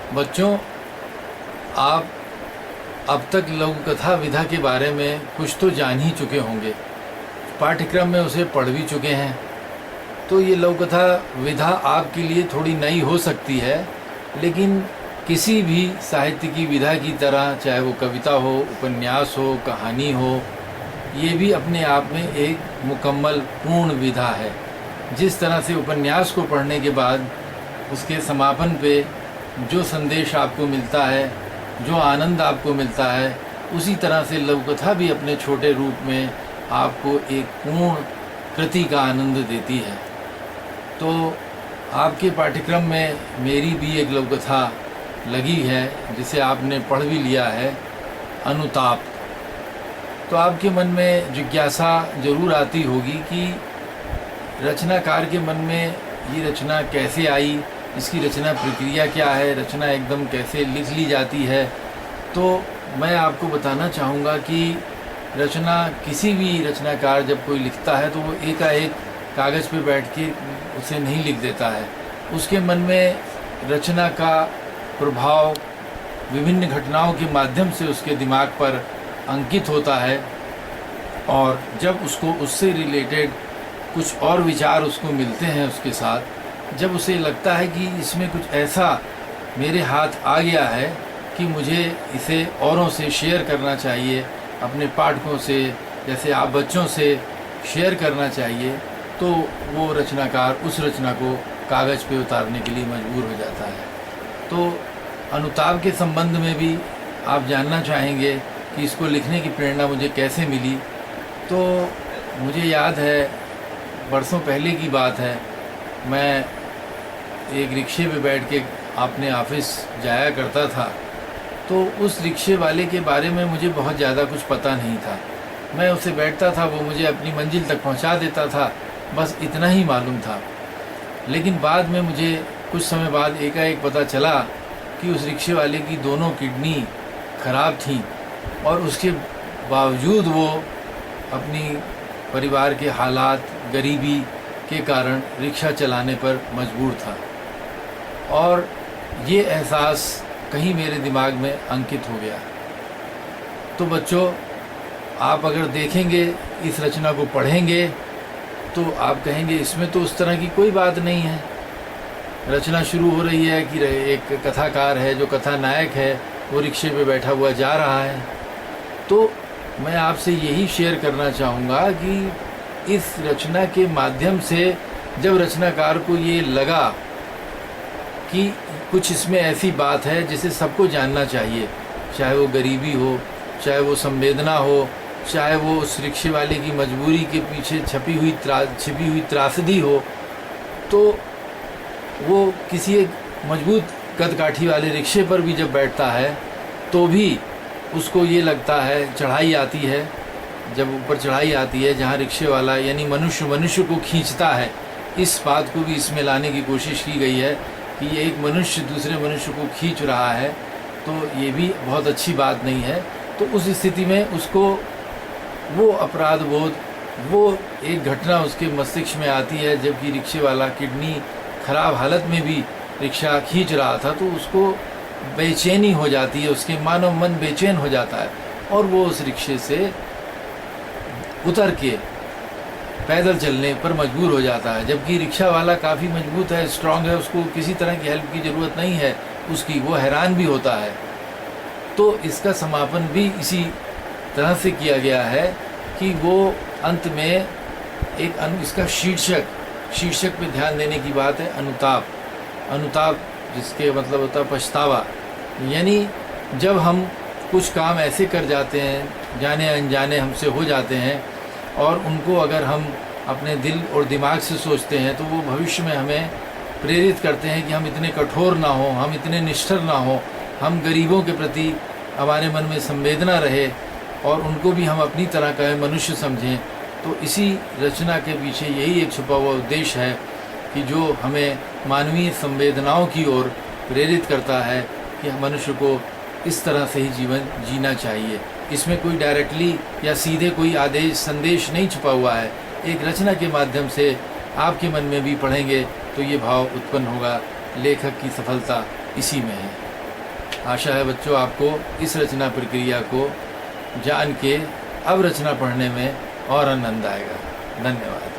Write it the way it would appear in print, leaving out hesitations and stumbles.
बच्चों, आप अब तक लघु कथा विधा के बारे में कुछ तो जान ही चुके होंगे, पाठ्यक्रम में उसे पढ़ भी चुके हैं। तो ये लघु कथा विधा आपके लिए थोड़ी नई हो सकती है, लेकिन किसी भी साहित्य की विधा की तरह, चाहे वो कविता हो, उपन्यास हो, कहानी हो, ये भी अपने आप में एक मुकम्मल पूर्ण विधा है। जिस तरह से उपन्यास को पढ़ने के बाद उसके समापन पे जो संदेश आपको मिलता है, जो आनंद आपको मिलता है, उसी तरह से लघु कथा भी अपने छोटे रूप में आपको एक पूर्ण कृति का आनंद देती है। तो आपके पाठ्यक्रम में मेरी भी एक लघु कथा लगी है, जिसे आपने पढ़ भी लिया है, अनुताप। तो आपके मन में जिज्ञासा जरूर आती होगी कि रचनाकार के मन में ये रचना कैसे आई, इसकी रचना प्रक्रिया क्या है, रचना एकदम कैसे लिख ली जाती है। तो मैं आपको बताना चाहूँगा कि रचना, किसी भी रचनाकार जब कोई लिखता है तो वो एकाएक कागज़ पे बैठ के उसे नहीं लिख देता है। उसके मन में रचना का प्रभाव विभिन्न घटनाओं के माध्यम से उसके दिमाग पर अंकित होता है, और जब उसको उससे रिलेटेड कुछ और विचार उसको मिलते हैं उसके साथ, जब उसे लगता है कि इसमें कुछ ऐसा मेरे हाथ आ गया है कि मुझे इसे औरों से शेयर करना चाहिए, अपने पाठकों से, जैसे आप बच्चों से शेयर करना चाहिए, तो वो रचनाकार उस रचना को कागज़ पे उतारने के लिए मजबूर हो जाता है। तो अनुताप के संबंध में भी आप जानना चाहेंगे कि इसको लिखने की प्रेरणा मुझे कैसे मिली। तो मुझे याद है, बरसों पहले की बात है, मैं एक रिक्शे पे बैठ के अपने ऑफिस जाया करता था। तो उस रिक्शे वाले के बारे में मुझे बहुत ज़्यादा कुछ पता नहीं था। मैं उससे बैठता था, वो मुझे अपनी मंजिल तक पहुंचा देता था, बस इतना ही मालूम था। लेकिन बाद में मुझे कुछ समय बाद एकाएक पता चला कि उस रिक्शे वाले की दोनों किडनी खराब थीं, और उसके बावजूद वो अपनी परिवार के हालात, गरीबी के कारण रिक्शा चलाने पर मजबूर था। और ये एहसास कहीं मेरे दिमाग में अंकित हो गया। तो बच्चों, आप अगर देखेंगे, इस रचना को पढ़ेंगे, तो आप कहेंगे इसमें तो उस तरह की कोई बात नहीं है। रचना शुरू हो रही है कि एक कथाकार है, जो कथा नायक है, वो रिक्शे पे बैठा हुआ जा रहा है। तो मैं आपसे यही शेयर करना चाहूँगा कि इस रचना के माध्यम से जब रचनाकार को ये लगा कि कुछ इसमें ऐसी बात है जिसे सबको जानना चाहिए, चाहे वो गरीबी हो, चाहे वो संवेदना हो, चाहे वो उस रिक्शे वाले की मजबूरी के पीछे छिपी हुई त्रासदी हो, तो वो किसी एक मजबूत कदकाठी वाले रिक्शे पर भी जब बैठता है तो भी उसको ये लगता है, चढ़ाई आती है, जब ऊपर चढ़ाई आती है जहाँ रिक्शे वाला यानी मनुष्य को खींचता है, इस बात को भी इसमें लाने की कोशिश की गई है कि ये एक मनुष्य दूसरे मनुष्य को खींच रहा है, तो ये भी बहुत अच्छी बात नहीं है। तो उस स्थिति में उसको वो अपराध बोध, वो एक घटना उसके मस्तिष्क में आती है, जबकि रिक्शे वाला किडनी खराब हालत में भी रिक्शा खींच रहा था, तो उसको बेचैनी हो जाती है, उसके मानव मन बेचैन हो जाता है, और वो उस रिक्शे से उतर के पैदल चलने पर मजबूर हो जाता है। जबकि रिक्शा वाला काफ़ी मजबूत है, स्ट्रांग है, उसको किसी तरह की हेल्प की ज़रूरत नहीं है उसकी, वो हैरान भी होता है। तो इसका समापन भी इसी तरह से किया गया है कि वो अंत में एक इसका शीर्षक पे ध्यान देने की बात है, अनुताप, जिसके मतलब होता है पछतावा। यानी जब हम कुछ काम ऐसे कर जाते हैं, जाने अनजाने हमसे हो जाते हैं, और उनको अगर हम अपने दिल और दिमाग से सोचते हैं, तो वो भविष्य में हमें प्रेरित करते हैं कि हम इतने कठोर ना हो, हम इतने निष्ठुर ना हो, हम गरीबों के प्रति हमारे मन में संवेदना रहे, और उनको भी हम अपनी तरह का मनुष्य समझें। तो इसी रचना के पीछे यही एक छुपा हुआ उद्देश्य है कि जो हमें मानवीय संवेदनाओं की ओर प्रेरित करता है कि मनुष्य को इस तरह से ही जीवन जीना चाहिए। इसमें कोई डायरेक्टली या सीधे कोई आदेश संदेश नहीं छुपा हुआ है। एक रचना के माध्यम से आपके मन में भी पढ़ेंगे तो ये भाव उत्पन्न होगा, लेखक की सफलता इसी में है। आशा है बच्चों आपको इस रचना प्रक्रिया को जान के अब रचना पढ़ने में और आनंद आएगा। धन्यवाद।